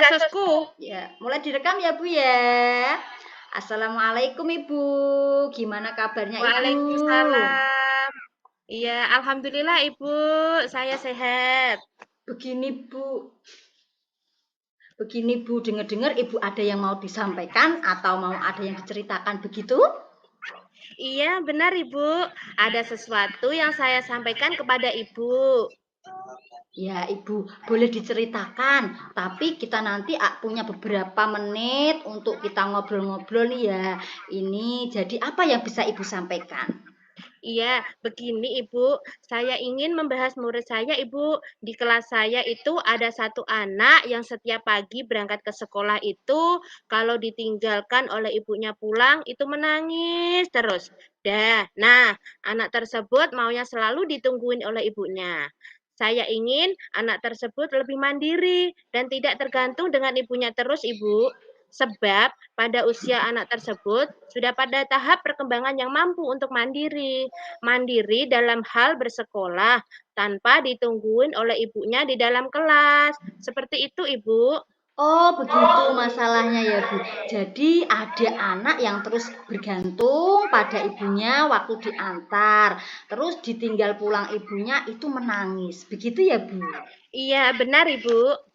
kasusku. Ya, mulai direkam ya, Bu ya. Assalamualaikum Ibu. Gimana kabarnya Ibu? Waalaikumsalam. Iya, alhamdulillah Ibu, saya sehat. Begini Bu, dengar-dengar Ibu ada yang mau disampaikan atau mau ada yang diceritakan begitu? Iya, benar Ibu. Ada sesuatu yang saya sampaikan kepada Ibu. Ya, Ibu, boleh diceritakan. Tapi kita nanti punya beberapa menit untuk kita ngobrol-ngobrol nih ya. Ini jadi apa yang bisa Ibu sampaikan? Iya, begini Ibu, saya ingin membahas murid saya Ibu. Di kelas saya itu ada satu anak yang setiap pagi berangkat ke sekolah itu, kalau ditinggalkan oleh ibunya pulang, itu menangis terus. Nah, anak tersebut maunya selalu ditungguin oleh ibunya. Saya ingin anak tersebut lebih mandiri dan tidak tergantung dengan ibunya terus, Ibu. Sebab pada usia anak tersebut sudah pada tahap perkembangan yang mampu untuk mandiri. Mandiri dalam hal bersekolah tanpa ditungguin oleh ibunya di dalam kelas. Seperti itu, Ibu. Oh, begitu masalahnya ya, Bu. Jadi ada anak yang terus bergantung pada ibunya waktu diantar, terus ditinggal pulang ibunya itu menangis. Begitu ya, Bu? Iya, benar, Ibu.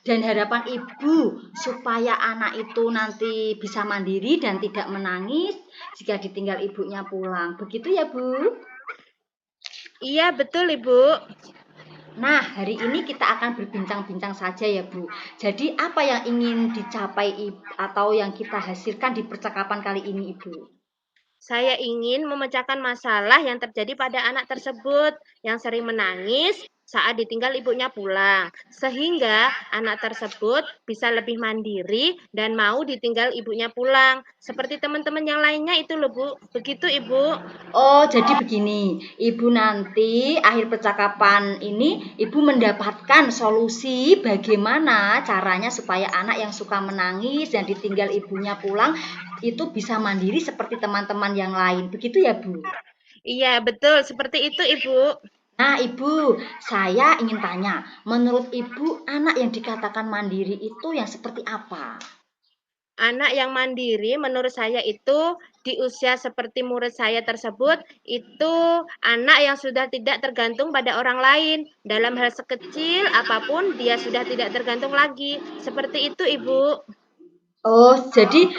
Dan harapan Ibu supaya anak itu nanti bisa mandiri dan tidak menangis jika ditinggal ibunya pulang. Begitu ya, Bu? Iya, betul, Ibu. Nah, hari ini kita akan berbincang-bincang saja ya, Bu. Jadi, apa yang ingin dicapai atau yang kita hasilkan di percakapan kali ini, Ibu? Saya ingin memecahkan masalah yang terjadi pada anak tersebut yang sering menangis saat ditinggal ibunya pulang, sehingga anak tersebut bisa lebih mandiri dan mau ditinggal ibunya pulang, seperti teman-teman yang lainnya itu loh, Bu. Begitu, Ibu. Oh, jadi begini, Ibu nanti akhir percakapan ini Ibu mendapatkan solusi bagaimana caranya supaya anak yang suka menangis dan ditinggal ibunya pulang itu bisa mandiri seperti teman-teman yang lain. Begitu ya, Bu? Iya, betul. Seperti itu, Ibu. Nah, Ibu, saya ingin tanya, menurut Ibu anak yang dikatakan mandiri itu yang seperti apa? Anak yang mandiri menurut saya itu di usia seperti murid saya tersebut itu anak yang sudah tidak tergantung pada orang lain. Dalam hal sekecil apapun dia sudah tidak tergantung lagi. Seperti itu, Ibu. Oh, jadi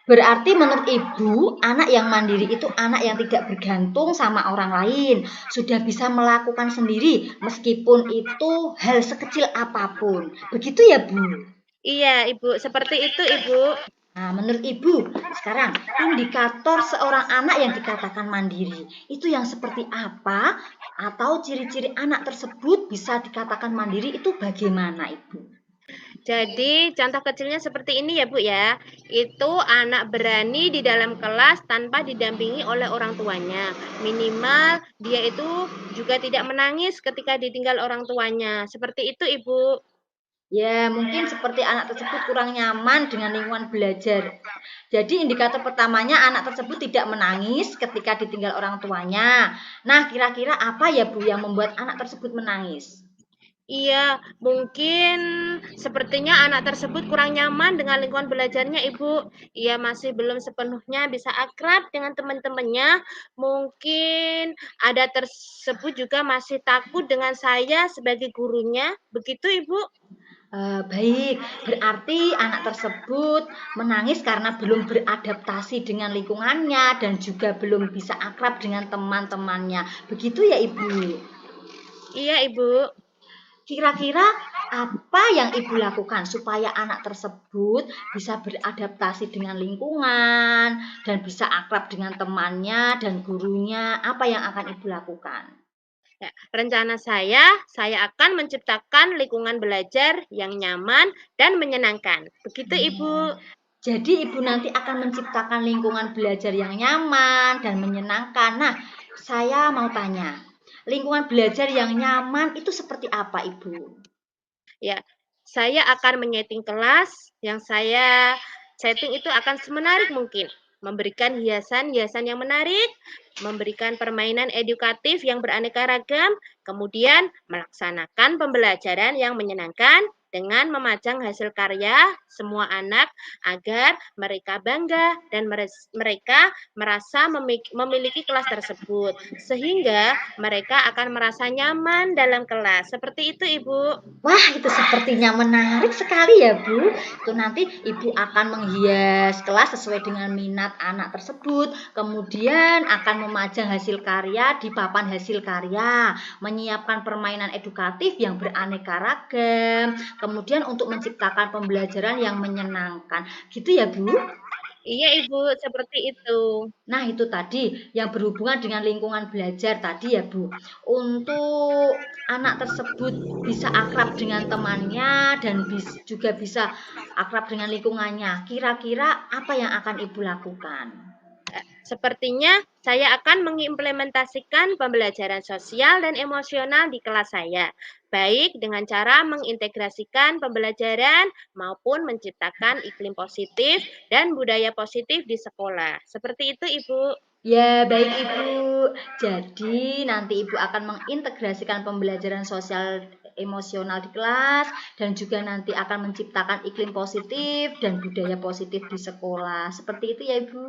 berarti menurut Ibu, anak yang mandiri itu anak yang tidak bergantung sama orang lain, sudah bisa melakukan sendiri meskipun itu hal sekecil apapun. Begitu ya, Bu? Iya, Ibu. Seperti itu, Ibu. Nah, menurut Ibu, sekarang indikator seorang anak yang dikatakan mandiri itu yang seperti apa? Atau ciri-ciri anak tersebut bisa dikatakan mandiri itu bagaimana, Ibu? Jadi contoh kecilnya seperti ini ya Bu ya. Itu anak berani di dalam kelas tanpa didampingi oleh orang tuanya. Minimal dia itu juga tidak menangis ketika ditinggal orang tuanya. Seperti itu Ibu. Ya, mungkin seperti anak tersebut kurang nyaman dengan lingkungan belajar. Jadi indikator pertamanya anak tersebut tidak menangis ketika ditinggal orang tuanya. Nah, kira-kira apa ya Bu yang membuat anak tersebut menangis? Iya, mungkin sepertinya anak tersebut kurang nyaman dengan lingkungan belajarnya, Ibu. Ia masih belum sepenuhnya bisa akrab dengan teman-temannya. Mungkin ada tersebut juga masih takut dengan saya sebagai gurunya. Begitu, Ibu. Baik, berarti anak tersebut menangis karena belum beradaptasi dengan lingkungannya dan juga belum bisa akrab dengan teman-temannya. Begitu ya, Ibu? Iya, Ibu. Kira-kira apa yang Ibu lakukan supaya anak tersebut bisa beradaptasi dengan lingkungan dan bisa akrab dengan temannya dan gurunya? Apa yang akan Ibu lakukan? Ya, rencana saya akan menciptakan lingkungan belajar yang nyaman dan menyenangkan. Begitu, Ibu. Jadi Ibu nanti akan menciptakan lingkungan belajar yang nyaman dan menyenangkan. Nah, saya mau tanya, lingkungan belajar yang nyaman itu seperti apa, Ibu? Ya, saya akan menyeting kelas yang saya setting itu akan semenarik mungkin. Memberikan hiasan-hiasan yang menarik, memberikan permainan edukatif yang beraneka ragam, kemudian melaksanakan pembelajaran yang menyenangkan dengan memajang hasil karya semua anak agar mereka bangga dan mereka merasa memiliki kelas tersebut, sehingga mereka akan merasa nyaman dalam kelas. Seperti itu, Ibu. Wah, itu sepertinya menarik sekali ya, Bu. Itu nanti Ibu akan menghias kelas sesuai dengan minat anak tersebut. Kemudian akan memajang hasil karya di papan hasil karya, menyiapkan permainan edukatif yang beraneka ragam. Kemudian untuk menciptakan pembelajaran yang menyenangkan. Gitu ya, Bu? Iya, Ibu, seperti itu. Nah, itu tadi yang berhubungan dengan lingkungan belajar tadi ya, Bu. Untuk anak tersebut bisa akrab dengan temannya dan juga bisa akrab dengan lingkungannya. Kira-kira apa yang akan Ibu lakukan? Sepertinya saya akan mengimplementasikan pembelajaran sosial dan emosional di kelas saya, baik dengan cara mengintegrasikan pembelajaran maupun menciptakan iklim positif dan budaya positif di sekolah. Seperti itu, Ibu. Ya, baik Ibu. Jadi nanti Ibu akan mengintegrasikan pembelajaran sosial emosional di kelas dan juga nanti akan menciptakan iklim positif dan budaya positif di sekolah. Seperti itu ya, Ibu.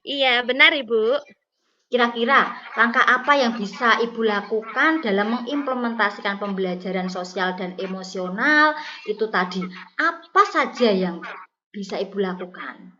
Iya, benar, Ibu. Kira-kira langkah apa yang bisa Ibu lakukan dalam mengimplementasikan pembelajaran sosial dan emosional itu tadi? Apa saja yang bisa Ibu lakukan?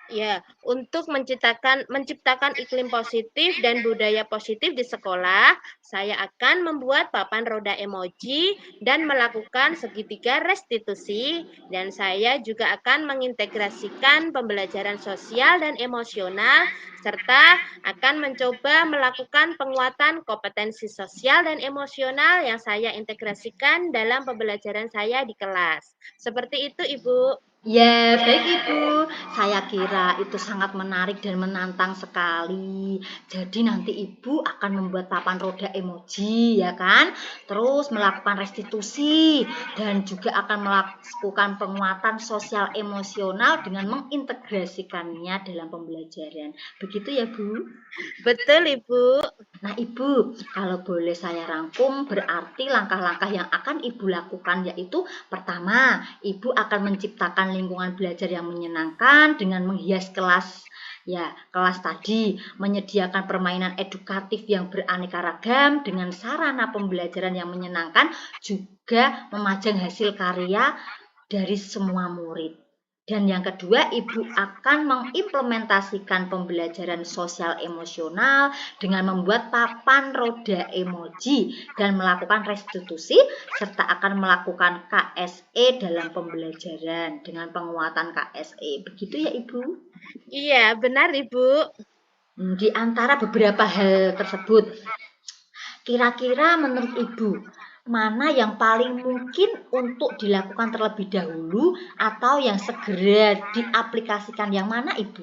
Ya, untuk menciptakan iklim positif dan budaya positif di sekolah, saya akan membuat papan roda emoji dan melakukan segitiga restitusi, dan saya juga akan mengintegrasikan pembelajaran sosial dan emosional serta akan mencoba melakukan penguatan kompetensi sosial dan emosional yang saya integrasikan dalam pembelajaran saya di kelas. Seperti itu, Ibu. Ya, baik Ibu. Saya kira itu sangat menarik dan menantang sekali. Jadi nanti Ibu akan membuat papan roda emoji, ya kan? Terus melakukan restitusi dan juga akan melakukan penguatan sosial emosional dengan mengintegrasikannya dalam pembelajaran. Begitu ya, Bu? Betul, Ibu. Nah, Ibu, kalau boleh saya rangkum, berarti langkah-langkah yang akan Ibu lakukan yaitu pertama, Ibu akan menciptakan lingkungan belajar yang menyenangkan dengan menghias kelas. Ya, kelas tadi menyediakan permainan edukatif yang beraneka ragam dengan sarana pembelajaran yang menyenangkan, juga memajang hasil karya dari semua murid. Dan yang kedua, Ibu akan mengimplementasikan pembelajaran sosial emosional dengan membuat papan roda emoji dan melakukan restitusi serta akan melakukan KSE dalam pembelajaran dengan penguatan KSE. Begitu ya, Ibu? Iya, benar, Ibu. Di antara beberapa hal tersebut, kira-kira menurut Ibu, mana yang paling mungkin untuk dilakukan terlebih dahulu atau yang segera diaplikasikan yang mana, Ibu?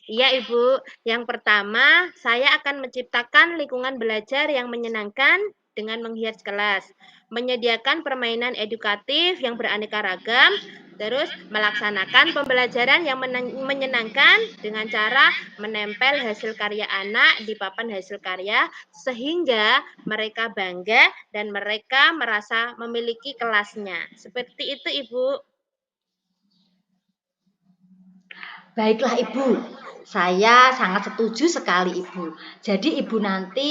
Iya, Ibu. Yang pertama, saya akan menciptakan lingkungan belajar yang menyenangkan dengan menghias kelas, menyediakan permainan edukatif yang beraneka ragam, terus melaksanakan pembelajaran yang menyenangkan dengan cara menempel hasil karya anak di papan hasil karya sehingga mereka bangga dan mereka merasa memiliki kelasnya. Seperti itu, Ibu. Baiklah Ibu, saya sangat setuju sekali Ibu. Jadi Ibu nanti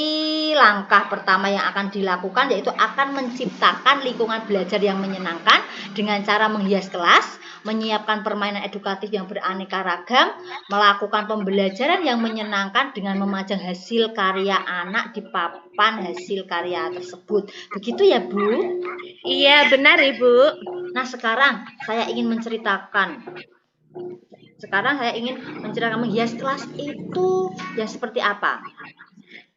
langkah pertama yang akan dilakukan yaitu akan menciptakan lingkungan belajar yang menyenangkan dengan cara menghias kelas, menyiapkan permainan edukatif yang beraneka ragam, melakukan pembelajaran yang menyenangkan dengan memajang hasil karya anak di papan hasil karya tersebut. Begitu ya Bu? Iya, benar, Ibu. Nah sekarang saya ingin menceritakan menghias kelas itu ya seperti apa?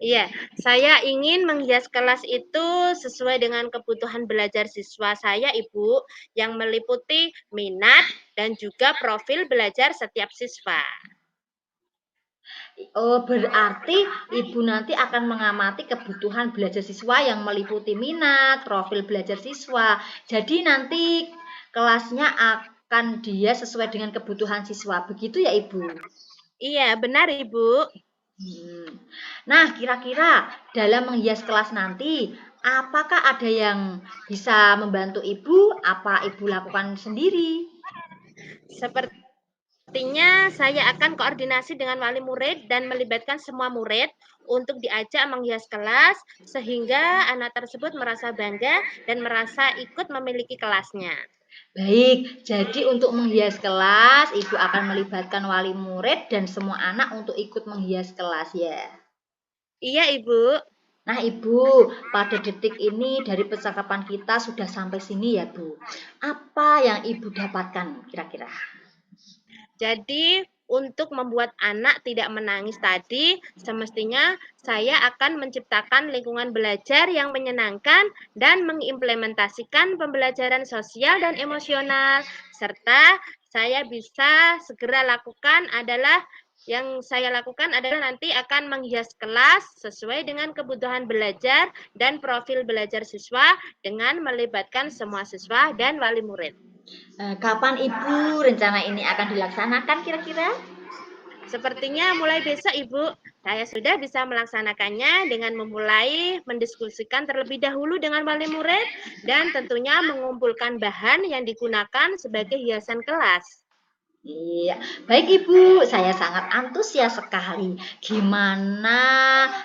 Iya, saya ingin menghias kelas itu sesuai dengan kebutuhan belajar siswa saya, Ibu, yang meliputi minat dan juga profil belajar setiap siswa. Oh, berarti Ibu nanti akan mengamati kebutuhan belajar siswa yang meliputi minat, profil belajar siswa. Jadi nanti kelasnya akan dia sesuai dengan kebutuhan siswa. Begitu ya, Ibu? Iya, benar, Ibu. Hmm. Nah, kira-kira dalam menghias kelas nanti, Apakah ada yang bisa membantu Ibu? Apa Ibu lakukan sendiri? Sepertinya saya akan koordinasi dengan wali murid dan melibatkan semua murid untuk diajak menghias kelas sehingga anak tersebut merasa bangga dan merasa ikut memiliki kelasnya. Baik, jadi untuk menghias kelas, Ibu akan melibatkan wali murid dan semua anak untuk ikut menghias kelas ya. Iya, Ibu. Nah, Ibu, pada detik ini dari percakapan kita sudah sampai sini ya, Bu. Apa yang Ibu dapatkan kira-kira? Jadi, untuk membuat anak tidak menangis tadi, semestinya saya akan menciptakan lingkungan belajar yang menyenangkan dan mengimplementasikan pembelajaran sosial dan emosional, serta saya bisa segera lakukan adalah yang saya lakukan adalah nanti akan menghias kelas sesuai dengan kebutuhan belajar dan profil belajar siswa dengan melibatkan semua siswa dan wali murid. Kapan Ibu rencana ini akan dilaksanakan kira-kira? Sepertinya mulai besok, Ibu, saya sudah bisa melaksanakannya dengan memulai mendiskusikan terlebih dahulu dengan wali murid dan tentunya mengumpulkan bahan yang digunakan sebagai hiasan kelas. Iya, baik Ibu, saya sangat antusias sekali. Gimana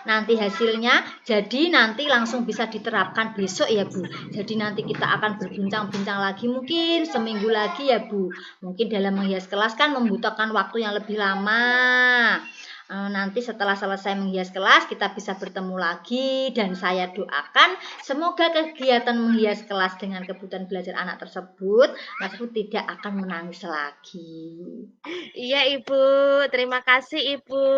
nanti hasilnya? Jadi nanti langsung bisa diterapkan besok ya Bu. Jadi nanti kita akan berbincang-bincang lagi mungkin seminggu lagi ya Bu. Mungkin dalam menghias kelas kan membutuhkan waktu yang lebih lama. Nanti setelah selesai menghias kelas kita bisa bertemu lagi dan saya doakan semoga kegiatan menghias kelas dengan kebutuhan belajar anak tersebut tidak akan menangis lagi. Iya, Ibu. Terima kasih, Ibu.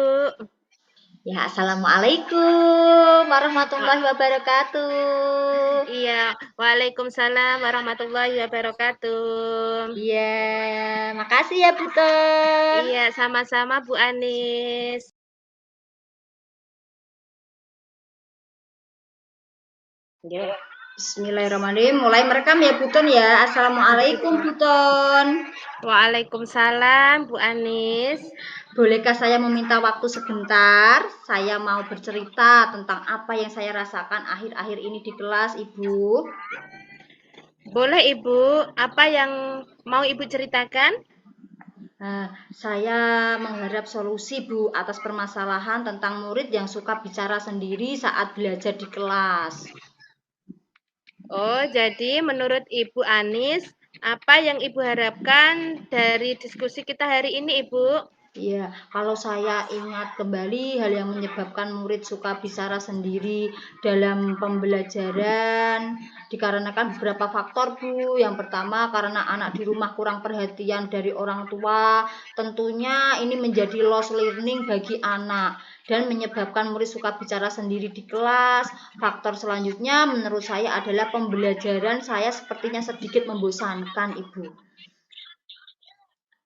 Ya, assalamualaikum warahmatullahi wabarakatuh. Iya, Waalaikumsalam warahmatullahi wabarakatuh. Iya, makasih ya Buton. Iya, sama-sama Bu Anis. Ya. Bismillahirrahmanirrahim. Mulai merekam ya Buton ya. Assalamualaikum Buton. Waalaikumsalam Bu Anis. Bolehkah saya meminta waktu sebentar? Saya mau bercerita tentang apa yang saya rasakan akhir-akhir ini di kelas, Ibu. Boleh Ibu, apa yang mau Ibu ceritakan? Saya mengharap solusi Bu atas permasalahan tentang murid yang suka bicara sendiri saat belajar di kelas. Oh, jadi menurut Ibu Anis, apa yang Ibu harapkan dari diskusi kita hari ini, Ibu? Iya, kalau saya ingat kembali hal yang menyebabkan murid suka bicara sendiri dalam pembelajaran dikarenakan beberapa faktor, Bu. Yang pertama karena anak di rumah kurang perhatian dari orang tua, tentunya ini menjadi loss learning bagi anak dan menyebabkan murid suka bicara sendiri di kelas. Faktor selanjutnya menurut saya adalah pembelajaran saya sepertinya sedikit membosankan, Ibu.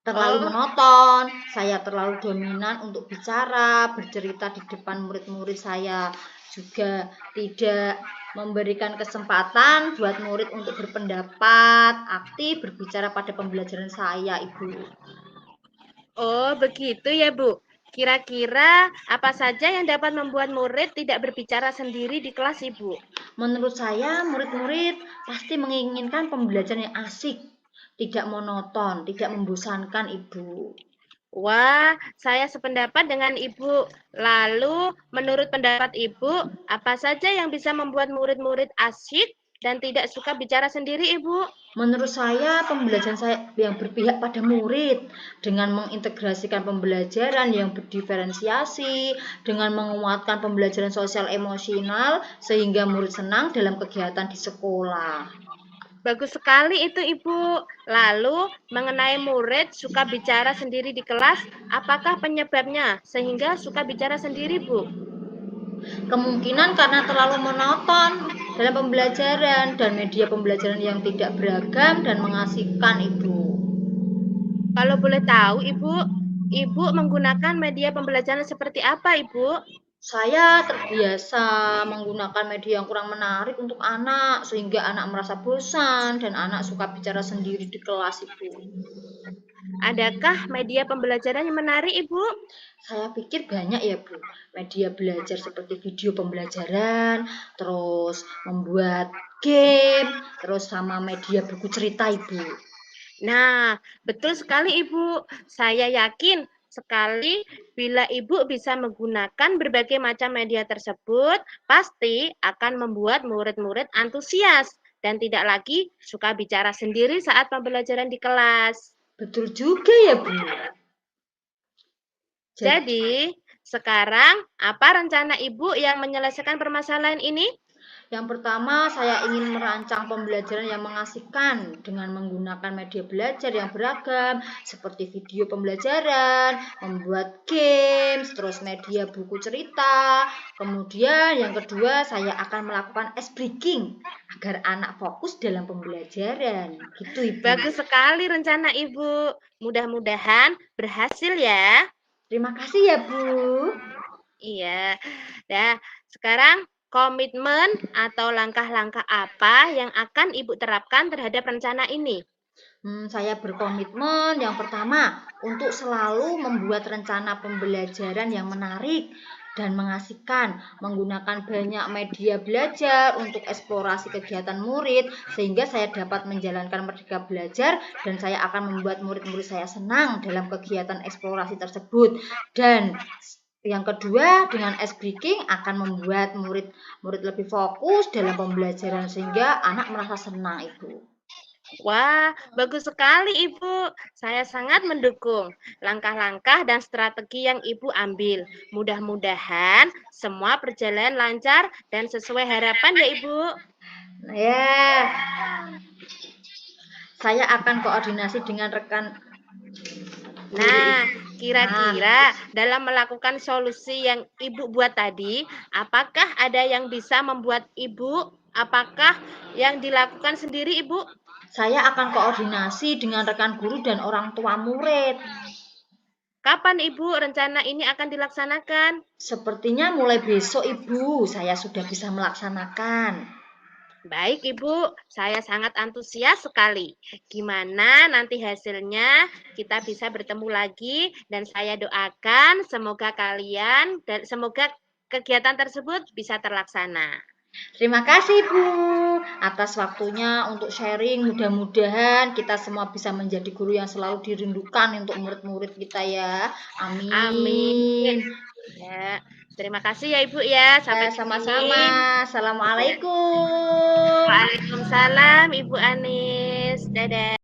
Terlalu Oh, monoton, saya terlalu dominan untuk bicara, bercerita di depan murid-murid saya juga tidak memberikan kesempatan buat murid untuk berpendapat, aktif berbicara pada pembelajaran saya, Ibu. oh begitu ya, Bu. Kira-kira apa saja yang dapat membuat murid tidak berbicara sendiri di kelas, Ibu? Menurut saya, murid-murid pasti menginginkan pembelajaran yang asik, tidak monoton, tidak membosankan, Ibu. Wah, saya sependapat dengan Ibu. Lalu, menurut pendapat Ibu, apa saja yang bisa membuat murid-murid asyik dan tidak suka bicara sendiri, Ibu? Menurut saya, pembelajaran saya yang berpihak pada murid dengan mengintegrasikan pembelajaran yang berdiferensiasi, dengan menguatkan pembelajaran sosial emosional sehingga murid senang dalam kegiatan di sekolah. Bagus sekali itu, Ibu. Lalu, mengenai murid suka bicara sendiri di kelas, apakah penyebabnya sehingga suka bicara sendiri, Bu? Kemungkinan karena terlalu monoton dalam pembelajaran dan media pembelajaran yang tidak beragam dan mengasihkan, Ibu. Kalau boleh tahu, Ibu menggunakan media pembelajaran seperti apa, Ibu? Saya terbiasa menggunakan media yang kurang menarik untuk anak sehingga anak merasa bosan dan anak suka bicara sendiri di kelas, Ibu. Adakah media pembelajaran yang menarik, Ibu? Saya pikir banyak ya Bu, media belajar seperti video pembelajaran, terus membuat game, terus sama media buku cerita Ibu. Nah, betul sekali Ibu. Saya yakin sekali bila Ibu bisa menggunakan berbagai macam media tersebut, pasti akan membuat murid-murid antusias dan tidak lagi suka bicara sendiri saat pembelajaran di kelas. Betul juga ya Bu. Jadi Jadi, sekarang apa rencana Ibu yang menyelesaikan permasalahan ini? yang pertama, saya ingin merancang pembelajaran yang mengasihkan dengan menggunakan media belajar yang beragam, seperti video pembelajaran, membuat games, terus media buku cerita. Kemudian yang kedua, saya akan melakukan ice breaking agar anak fokus dalam pembelajaran. Gitu, Ibu. Bagus sekali rencana Ibu. Mudah-mudahan berhasil ya. Terima kasih ya, Bu. Iya. Nah, sekarang komitmen atau langkah-langkah apa yang akan Ibu terapkan terhadap rencana ini? Saya berkomitmen yang pertama untuk selalu membuat rencana pembelajaran yang menarik dan mengasihkan, menggunakan banyak media belajar untuk eksplorasi kegiatan murid, sehingga saya dapat menjalankan Merdeka Belajar dan saya akan membuat murid-murid saya senang dalam kegiatan eksplorasi tersebut. Dan yang kedua, dengan ice breaking akan membuat murid-murid lebih fokus dalam pembelajaran sehingga anak merasa senang, Ibu. Wah, bagus sekali Ibu. Saya sangat mendukung langkah-langkah dan strategi yang Ibu ambil. Mudah-mudahan semua berjalan lancar dan sesuai harapan ya Ibu. Ya, saya akan koordinasi dengan rekan guru. Nah, Nah, kira-kira dalam melakukan solusi yang Ibu buat tadi, apakah ada yang bisa membuat Ibu? Apakah yang dilakukan sendiri Ibu? saya akan koordinasi dengan rekan guru dan orang tua murid. Kapan Ibu rencana ini akan dilaksanakan? Sepertinya mulai besok, Ibu, saya sudah bisa melaksanakan. Baik Ibu, saya sangat antusias sekali. Gimana nanti hasilnya kita bisa bertemu lagi dan saya doakan semoga kalian dan semoga kegiatan tersebut bisa terlaksana. Terima kasih, Bu, atas waktunya untuk sharing. Mudah-mudahan kita semua bisa menjadi guru yang selalu dirindukan untuk murid-murid kita ya. Amin. Amin. Ya, terima kasih ya Ibu ya. Sampai Ya, di sini. sama-sama. Ya. Assalamualaikum. Waalaikumsalam Ibu Anis. Dadah.